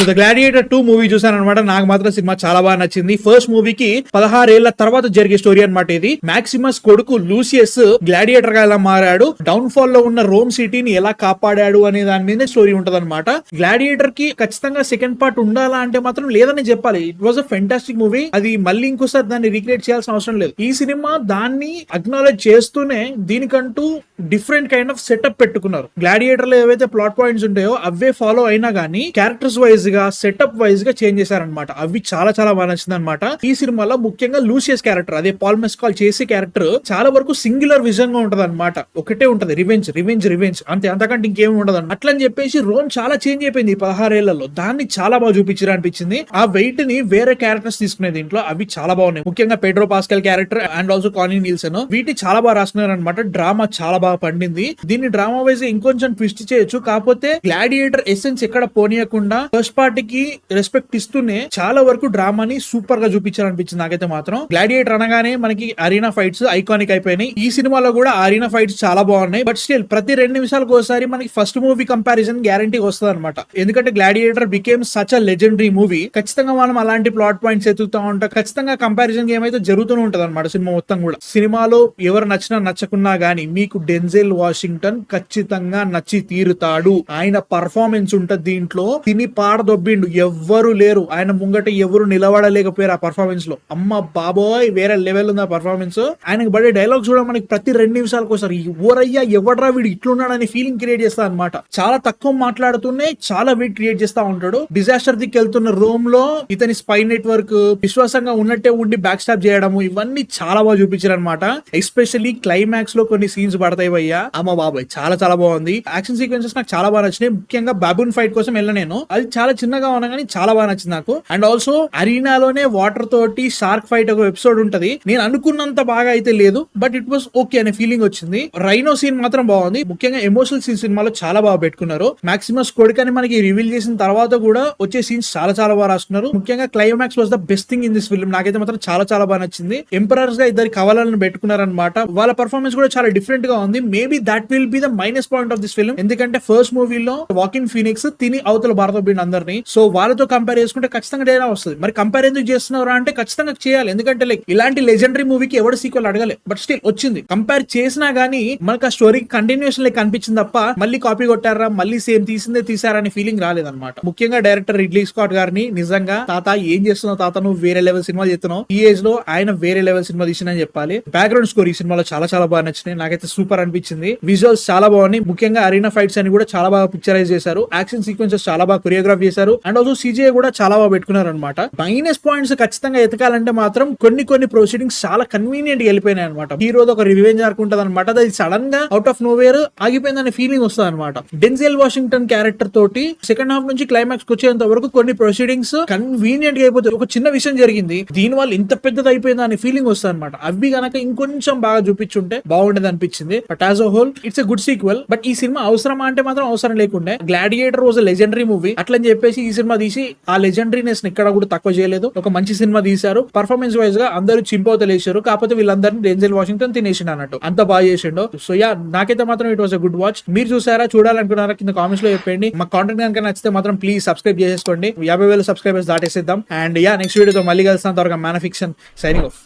So the gladiator 2 movie చూసాను అనమాట. నాకు మాత్రం సినిమా చాలా బాగా నచ్చింది. ఫస్ట్ మూవీకి 16 ఏళ్ల తర్వాత జరిగే స్టోరీ అనమాట ఇది. మాక్సిమస్ కొడుకు లూసియస్ గ్లాడియేటర్ గా ఎలా మారాడు, డౌన్ ఫాల్ లో ఉన్న రోమ్ సిటీని ఎలా కాపాడాడు అనే దాని మీద స్టోరీ ఉంటది అనమాట. గ్లాడియేటర్ కి ఖచ్చితంగా సెకండ్ పార్ట్ ఉండాలా అంటే మాత్రం లేదని చెప్పాలి. It was a fantastic movie. అది మళ్ళీ ఇంకోసారి దాన్ని రీక్రియేట్ చేయాల్సిన అవసరం లేదు. ఈ సినిమా దాన్ని అక్నాలెడ్జ్ చేస్తూనే దీనికంటూ డిఫరెంట్ కైండ్ ఆఫ్ సెటప్ పెట్టుకున్నారు. గ్లాడియేటర్ లో ఏవైతే ప్లాట్ పాయింట్స్ ఉంటాయో అవే ఫాలో అయినా గానీ క్యారెక్టర్స్ వైజ్ గా సెటప్ వైజ్ గా చేంజ్ చేశారనమాట. అవి చాలా చాలా బాగా నచ్చింది అనమాట. ఈ సినిమాలో ముఖ్యంగా లూసియస్ క్యారెక్టర్, అదే పాల్ మెస్కాల్ చేసే క్యారెక్టర్ చాలా వరకు సింగులర్ విజన్ గా ఉంటది అనమాట. ఒకటే ఉంటది, రివెంజ్ రివెంజ్ రివెంజ్, అంతే, అంతకంటే ఇంకేమి ఉండదు. అట్లని చెప్పేసి రోమ్ చాలా చేంజ్ అయిపోయింది 16 ఏళ్లలో. దాన్ని చాలా బాగా చూపించారు అనిపించింది. ఆ వెయిట్ ని వేరే క్యారెక్టర్స్ తీసుకునే దీంట్లో అవి చాలా బాగున్నాయి. ముఖ్యంగా Pedro pascal character and also కానీ నీల్సన్ వీటి చాలా బాగా రాసుకున్నారు అనమాట. డ్రామా చాలా బాగా పండింది. దీన్ని డ్రామా వైజ్ ఇంకొంచెం ట్విస్ట్ చేయొచ్చు, కాకపోతే గ్లాడియేటర్ ఎసెన్స్ ఎక్కడ పోనీయకుండా ఫస్ట్ పార్ట్ కి రెస్పెక్ట్ ఇస్తూనే చాలా వరకు డ్రామాని సూపర్ గా చూపించారు అనిపించింది నాకైతే మాత్రం. గ్లాడియేటర్ అనగానే మనకి అరీనా ఫైట్స్ ఐకానిక్ అయిపోయినాయి. ఈ సినిమాలో కూడా అరీనా ఫైట్స్ చాలా బాగున్నాయి. బట్ స్టిల్ ప్రతి 2 నిమిషాలకు ఒకసారి మనకి ఫస్ట్ మూవీ కంపారిజన్ గ్యారంటీ వస్తుంది అనమాట. ఎందుకంటే gladiator became such a legendary movie. ఖచ్చితంగా మనం అలాంటి ప్లాట్ పాయింట్స్ ఎత్తుతా ఉంటాం. ఖచ్చితంగా కంపారిజన్ గేమ్ అయితే జరుగుతూనే ఉంటది అనమాట సినిమా మొత్తం కూడా. సినిమాలో ఎవరు నచ్చినా నచ్చకున్నా గానీ మీకు డెన్జెల్ వాషింగ్టన్ ఖచ్చితంగా నచ్చి తీరుతాడు. ఆయన పర్ఫార్మెన్స్ ఉంటది దీంట్లో. తిని పాడదొబ్బిండు, ఎవ్వరు లేరు ఆయన ముంగట, ఎవరు నిలబడలేకపోయారు ఆ పర్ఫార్మెన్స్ లో. అమ్మ బాబోయ్ వేరే లెవెల్ ఉంది ఆ పర్ఫార్మెన్స్. ఆయనకు పడే డైలాగ్ చూడ మనకి ప్రతి 2 నిమిషాలకు ఒకసారి ఎవరయ్యా ఎవడ్రా వీడు ఇట్లున్నాడని ఫీలింగ్ క్రియేట్ చేస్తా అనమాట. చాలా తక్కువ మాట్లాడుతూనే చాలా వెయిట్ క్రియేట్ చేస్తా ఉంటాడు. డిజాస్టర్ దిక్కి వెళ్తున్న రోమ్ లో ఇతని స్పై నెట్వర్క్ విశ్వాసంగా ఉన్నట్టే ఉండి బ్యాక్ స్టాప్ చేయడము ఇవన్నీ చాలా బాగా చూపించారు అనమాట. ఎస్పెషల్లీ క్లైమాక్స్ లో కొన్ని సీన్స్ పడతాయి భయ్యా, అమ్మ బాబాయ్ చాలా చాలా బాగుంది. యాక్షన్ సీక్వెన్సెస్ నాకు చాలా బాగా నచ్చినాయి. ముఖ్యంగా బాబూన్ ఫైట్ కోసం వెళ్ళను నేను, అది చాలా చిన్నగా ఉన్నా కానీ చాలా బాగా నచ్చింది నాకు. అండ్ ఆల్సో అరీనాలోనే వాటర్ తోటి షార్క్ ఫైట్ ఒక ఎపిసోడ్ ఉంటది. నేను అనుకున్నంత బాగా అయితే లేదు, బట్ ఇట్ వాస్ ఓకే అనే ఫీలింగ్ వచ్చింది. రైనో సీన్ మాత్రం బాగుంది. ముఖ్యంగా ఎమోషనల్ సీన్ సినిమాలో చాలా బాగా పెట్టుకున్నారు. మాక్సిమస్ కొడుకని మనకి రివీల్ చేసిన తర్వాత కూడా వచ్చే సీన్స్ చాలా చాలా బాగా రాసుకున్నారు. ముఖ్యంగా climax was the best thing in this film. నాకైతే మాత్రం చాలా చాలా బాగా నచ్చింది. ఎంపరర్స్ గా ఇద్దరు కవలను పెట్టుకున్నారనమాట. వాళ్ళ పర్ఫార్మెన్స్ కూడా చాలా డిఫరెంట్ గా ఉంది. Maybe that will be the minus point of this film. ఎందుకంటే ఫస్ట్ మూవీలో వాకిన్ ఫీనిక్స్ తిని అవతల భారత బిండి అందరినీ, సో వాళ్ళతో కంపేర్ చేసుకుంటే ఖచ్చితంగా డైనా వస్తుంది. మరి కంపేర్ ఎందుకు చేస్తున్నారు అంటే ఖచ్చితంగా చేయాలి. ఎందుకంటే లైక్ ఇలాంటి లెజెండరీ మూవీకి ఎవరు సీక్వెల్ అడగలే, బట్ స్టిల్ వచ్చింది. కంపేర్ చేసినా గానీ మనకు ఆ స్టోరీ కంటిన్యూషన్ లైక్ అనిపించింది తప్ప మళ్ళీ కాపీ కొట్టారా, మళ్ళీ సేమ్ తీసిందే తీసారా అనే ఫీలింగ్ రాలేదన్నమాట. ముఖ్యంగా డైరెక్టర్ రిడ్లీ స్కాట్ గారిని నిజంగా తాత ఏం చేస్తున్నావు తాత, నువ్వు వేరే లెవెల్ సినిమా చేస్తున్నావు. ఈ ఏజ్ లో ఆయన వేరే లెవెల్ సినిమా తీసిందని చెప్పాలి. బ్యాక్గ్రౌండ్ స్కోర్ ఈ సినిమాలో చాలా చాలా బాగా నచ్చినాయి. నాకైతే సూపర్ అనిపించింది. విజువల్స్ చాలా బాగున్నాయి. ముఖ్యంగా అరీనా ఫైట్స్ అని కూడా చాలా బాగా పిక్చరైజ్ చేశారు. యాక్షన్ సీక్వెన్సెస్ చాలా బాగా కొరియోగ్రాఫ్ చేశారు. అండ్ ఆల్సో సిజిఐ కూడా చాలా బాగా పెట్టుకున్నారు అనమాట. మైనస్ పాయింట్స్ ఖచ్చితంగా ఎతకాలంటే మాత్రం కొన్ని ప్రొసీడింగ్స్ చాలా కన్వీనియంట్ గా వెళ్ళిపోయినాయి అనమాట. హీరో ఒక రివెంజ్ ఆర్క్ ఉంటది అనమాట. అది సడన్ గా అవుట్ ఆఫ్ నోవేర్ ఆగిపోయిందనే ఫీలింగ్ వస్తుంది అనమాట. డెన్జెల్ వాషింగ్టన్ క్యారెక్టర్ తోటి సెకండ్ హాఫ్ నుంచి క్లైమాక్స్ వచ్చేంత వరకు కొన్ని ప్రొసీడింగ్స్ కన్వీనియంట్ గా అయిపోతాయి. ఒక చిన్న విషయం జరిగింది, దీని వల్ల ఇంత పెద్దది అయిపోయిందా అనే ఫీలింగ్ వస్తుంది అనమాట. అవి గనక ఇంకొంచెం బాగా చూపించుంటే బాగుండేది అనిపించింది. But as a whole it's a good sequel. But ఈ సినిమా అవసరమా అంటే మాత్రం అవసరం లేకుండే. Gladiator was legendary movie. అట్లని చెప్పేసి ఈ సినిమా తీసి ఆ లెజెండరీనెస్ ఇక్కడ కూడా తక్కువ చేయలేదు. ఒక మంచి సినిమా తీశారు. పర్ఫార్మెన్స్ వైజ్ గా అందరూ చింపవతలేశారు. కాకపోతే వీళ్ళందరినీ డెన్జెల్ వాషింగ్టన్ తినేసిండు అన్నట్టు, అంత బాగా చేసిండు. సో యా, నాకైతే మాత్రం it was a good watch. మీరు చూసారా, చూడాలనుకున్నారా కింద కామెంట్స్ లో చెప్పండి. మా కాంటెంట్ కనుక నచ్చితే మాత్రం ప్లీజ్ సబ్స్క్రైబ్ చేసుకోండి. 50,000 సబ్స్క్రైబర్స్ దాటేసేద్దాం. అండ్ యా, నెక్స్ట్ వీడియోతో మళ్ళీ కలుస్తాం. త్వరగా man of fiction signing off.